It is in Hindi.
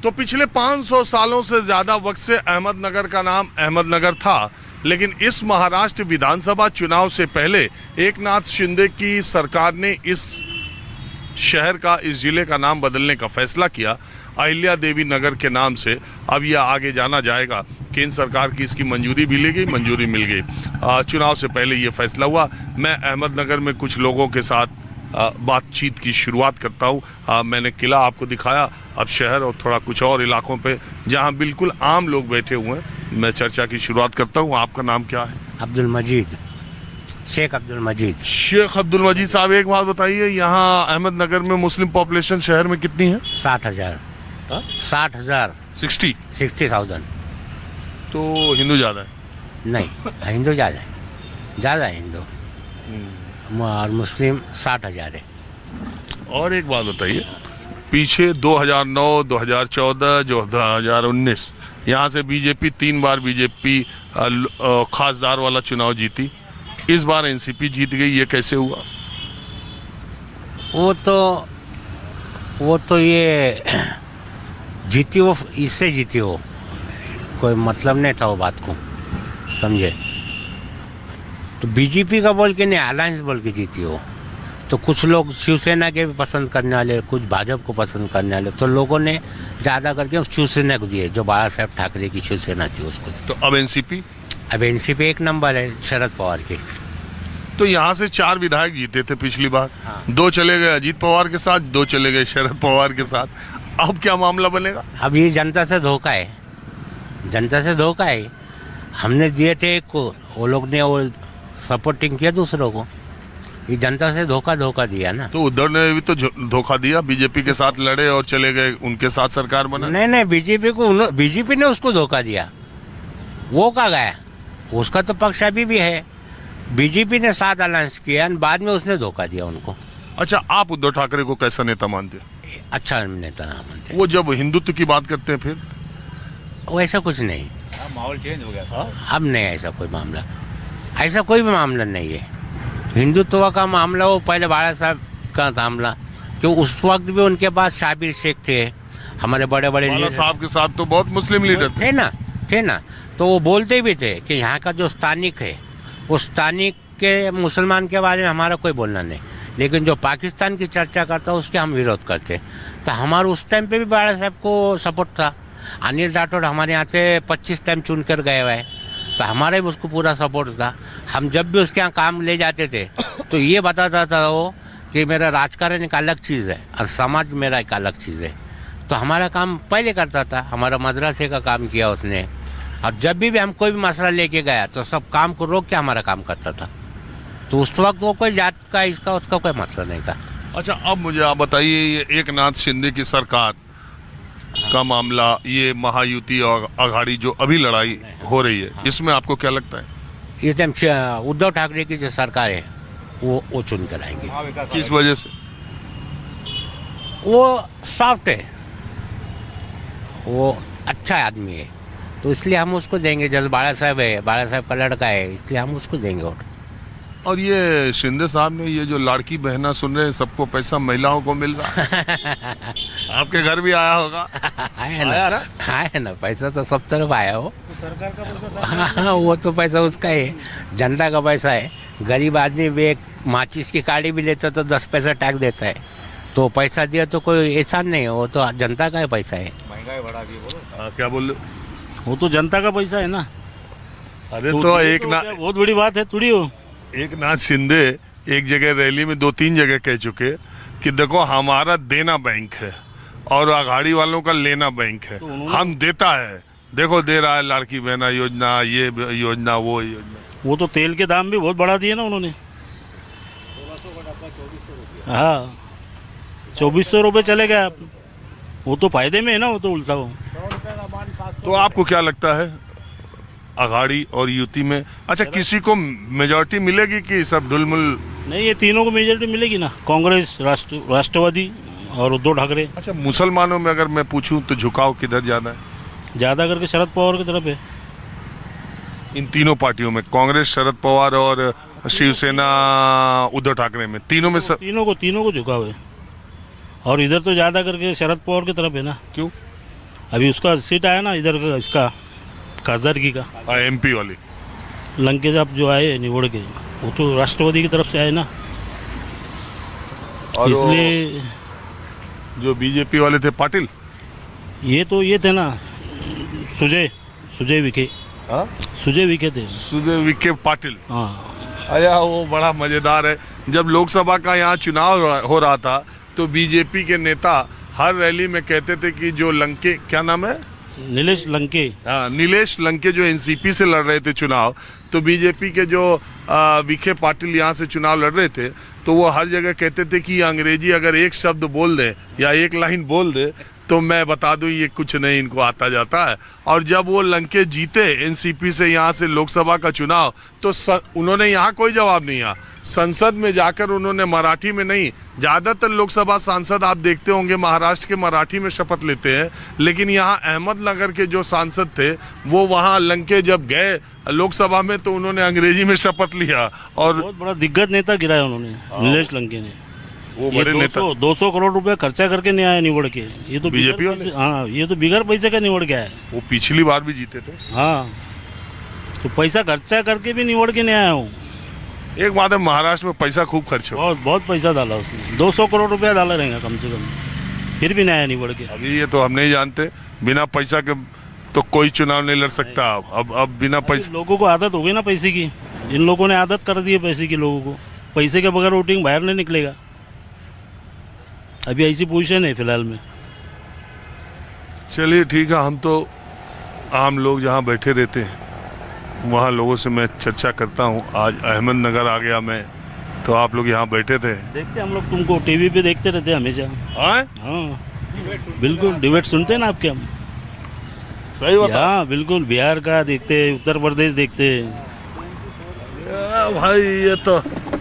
तो पिछले 500 सालों से ज्यादा वक्त से अहमदनगर का नाम अहमदनगर था, लेकिन इस महाराष्ट्र विधानसभा चुनाव से पहले एकनाथ शिंदे की सरकार ने इस शहर का, इस जिले का नाम बदलने का फैसला किया अहिल्या देवी नगर के नाम से। अब यह आगे जाना जाएगा। केंद्र सरकार की इसकी मंजूरी भी ली गई, मंजूरी मिल गई। चुनाव से पहले ये फैसला हुआ। मैं अहमदनगर में कुछ लोगों के साथ बातचीत की शुरुआत करता हूँ। मैंने किला आपको दिखाया, अब शहर और थोड़ा कुछ और इलाकों पे जहाँ बिल्कुल आम लोग बैठे हुए हैं मैं चर्चा की शुरुआत करता हूँ। आपका नाम क्या है? अब्दुल मजीद, शेख अब्दुल मजीद। शेख अब्दुल मजीद साहब, एक बात बताइए, यहाँ अहमदनगर में मुस्लिम पॉपुलेशन शहर में कितनी है? 60,000। 60,000। 60,000। तो हिंदू ज़्यादा है? नहीं, हिंदू ज़्यादा है, ज़्यादा है हिंदू, और मुस्लिम 60,000 है। और एक बात बताइए, पीछे 2009, 2014, 2019 यहाँ से बीजेपी 3 बार बीजेपी खासदार वाला चुनाव जीती, इस बार एनसीपी जीत गई, ये कैसे हुआ? वो तो ये जीती, वो इससे जीती, हो कोई मतलब नहीं था वो बात को, समझे? तो बीजेपी का बोल के नहीं, अलायंस बोल के जीती हो। तो कुछ लोग शिवसेना के भी पसंद करने वाले, कुछ भाजपा को पसंद करने वाले, तो लोगों ने ज़्यादा करके शिवसेना को दिए, जो बाला साहेब ठाकरे की शिवसेना थी उसको। तो अब एनसीपी? अब एनसीपी एक नंबर है शरद पवार की। तो यहाँ से 4 विधायक जीते थे पिछली बार। हाँ। 2 चले गए अजीत पवार के साथ, 2 चले गए शरद पवार के साथ। अब क्या मामला बनेगा? अब ये जनता से धोखा है, जनता से धोखा है। हमने दिए थे एक को, वो लोग ने वो सपोर्टिंग किया दूसरों को, ये जनता से धोखा दिया ना। तो उद्धव ने भी तो धोखा दिया, बीजेपी के साथ लड़े और चले गए, उनके साथ सरकार बना। नहीं, बीजेपी ने उसको धोखा दिया, वो कहाँ गया? उसका तो पक्ष अभी भी है। बीजेपी ने साथ अलायंस किया, बाद में उसने धोखा दिया उनको। अच्छा, आप उद्धव ठाकरे को कैसा नेता मानते हैं? अच्छा नेता ना मानते। वो जब हिंदुत्व की बात करते हैं फिर वैसा कुछ नहीं, माहौल चेंज हो गया। अब नहीं ऐसा कोई मामला, ऐसा कोई भी मामला नहीं है। हिंदुत्व का मामला वो पहले बाला साहब का मामला, क्यों उस वक्त भी उनके पास शाबिर शेख थे, हमारे बड़े बड़े बाला साहब के साथ तो बहुत मुस्लिम लीडर थे ना। तो वो बोलते भी थे कि यहाँ का जो स्थानिक है, उस स्थानिक के मुसलमान के बारे में हमारा कोई बोलना नहीं, लेकिन जो पाकिस्तान की चर्चा करता है उसके हम विरोध करते। तो हमारा उस टाइम पे भी बाला साहब को सपोर्ट था। अनिल राठौड़ हमारे यहाँ से 25 टाइम चुन कर गए हुए, तो हमारा भी उसको पूरा सपोर्ट था। हम जब भी उसके यहाँ काम ले जाते थे तो ये बताता था वो कि मेरा राजकारण एक अलग चीज़ है और समाज मेरा एक अलग चीज़ है। तो हमारा काम पहले करता था, हमारा मदरसे का काम किया उसने, और जब भी हम कोई भी मसला लेके गया तो सब काम को रोक के हमारा काम करता था। तो उस वक्त वो कोई जात का इसका उसका कोई मसला नहीं था। अच्छा, अब मुझे आप बताइए, ये एकनाथ शिंदे की सरकार का मामला, ये महायुति और अघाड़ी जो अभी लड़ाई हो रही है, इसमें आपको क्या लगता है? इस टाइम उद्धव ठाकरे की जो सरकार है वो चुन कर आएंगे। किस वजह से? वो सॉफ्ट है, वो अच्छा आदमी है, तो इसलिए हम उसको देंगे। जैसे बाला साहब है, बाला साहब का लड़का है, इसलिए हम उसको देंगे वोट। और ये शिंदे साहब ने ये जो लाड़की बहना सुन रहे हैं, सबको पैसा महिलाओं को मिल रहा है आपके घर भी आया होगा? आया ना, पैसा तो सब तरफ आया हो। तो सरकार का पैसा? हाँ, वो तो पैसा उसका है, जनता का पैसा है। गरीब आदमी भी एक माचिस की काड़ी भी लेता तो 10 पैसा टैक्स देता है, तो पैसा दिया तो कोई एहसान नहीं है, वो तो जनता का ही पैसा है। महंगाई बढ़ा दी, बोलो। क्या बोल रहे वो तो जनता का पैसा है ना। अरे तो एक ना, बहुत बड़ी बात है थोड़ी हो। एकनाथ शिंदे एक जगह रैली में 2-3 जगह कह चुके कि देखो हमारा देना बैंक है और अघाड़ी वालों का लेना बैंक है, तो हम देता है, देखो दे रहा है लाड़की बहना योजना, ये योजना, वो योजना। वो तो तेल के दाम भी बहुत बढ़ा दिए ना उन्होंने। 2400 रुपये चले गए। वो तो फायदे में है ना, वो तो उल्टा हो। तो आपको क्या लगता है अघाड़ी और युति में, अच्छा किसी को मेजॉरिटी मिलेगी कि सब ढुलमुल? नहीं, ये तीनों को मेजॉरिटी मिलेगी ना, कांग्रेस, राष्ट्रवादी और उद्धव ठाकरे। अच्छा, मुसलमानों में अगर मैं पूछूं तो झुकाव किधर ज्यादा है? ज़्यादा करके शरद पवार की तरफ है। इन तीनों पार्टियों में, कांग्रेस, शरद पवार और शिवसेना उद्धव ठाकरे में, तीनों में तीनों को झुकाव है। और इधर तो ज़्यादा करके शरद पवार की तरफ है ना। क्यों? अभी उसका सीट आया ना इधर का, इसका खासदारगी का, MP वाली। लंकेश आप जो आए निवड़ के, वो तो राष्ट्रवादी की तरफ से आए ना, और इसलिए जो BJP वाले थे पाटिल। ये थे ना सुजय विखे, हाँ, सुजय विखे थे। सुजय विखे पाटिल। हाँ, अरे वो बड़ा मजेदार है। जब लोकसभा का यहाँ चुनाव हो रहा था तो BJP के नेता हर रैली में कहते थे कि जो लंके, क्या नाम है, नीलेश लंके, हाँ, नीलेश लंके जो NCP से लड़ रहे थे चुनाव, तो BJP के जो विखे पाटिल यहाँ से चुनाव लड़ रहे थे, तो वो हर जगह कहते थे कि अंग्रेजी अगर एक शब्द बोल दे या एक लाइन बोल दे तो मैं बता दूं ये कुछ नहीं इनको आता जाता है। और जब वो लंके जीते NCP से यहाँ से लोकसभा का चुनाव, तो उन्होंने यहाँ कोई जवाब नहीं दिया। संसद में जाकर उन्होंने मराठी में नहीं, ज़्यादातर लोकसभा सांसद आप देखते होंगे महाराष्ट्र के मराठी में शपथ लेते हैं, लेकिन यहाँ अहमदनगर के जो सांसद थे वो वहाँ लंके जब गए लोकसभा में तो उन्होंने अंग्रेजी में शपथ लिया। और बहुत बड़ा दिग्गज नेता गिराया उन्होंने, नीलेश लंके ने। वो बड़े नेता 200 करोड़ रुपए खर्चा करके नहीं आया निवड़ के, ये तो BJP बिगर पैसे- हाँ, ये तो बिगर पैसे का निवड़ के आया है। वो पिछली बार भी जीते थे। हाँ, तो पैसा खर्चा करके भी निवड़ के नहीं आया हूँ। एक बात है, महाराष्ट्र में पैसा खूब खर्च हो। बहुत पैसा डाला उसने, 200 करोड़ रुपया डाला रहेगा कम से कम, फिर भी नहीं आया निवड़ के। अभी ये तो हम नहीं जानते, बिना पैसा के तो कोई चुनाव नहीं लड़ सकता। अब बिना पैसे, लोगों को आदत हो गई ना पैसे की, इन लोगों ने आदत कर दी है पैसे की लोगों को। पैसे के बगैर वोटिंग बाहर नहीं निकलेगा। अभी ऐसी पोजीशन है फिलहाल में। चलिए ठीक है, हम तो आम लोग जहाँ बैठे रहते हैं वहाँ लोगों से मैं चर्चा करता हूँ। आज अहमदनगर आ गया मैं, तो आप लोग यहाँ बैठे थे। देखते हम लोग तुमको टीवी पे देखते रहते हैं हमेशा। हाँ, हाँ बिल्कुल, डिबेट सुनते हैं ना आपके हम। सही बता। हाँ बिल्कुल, बिहार का देखते हैं, उत्तर प्रदेश देखते हैं। भाई ये तो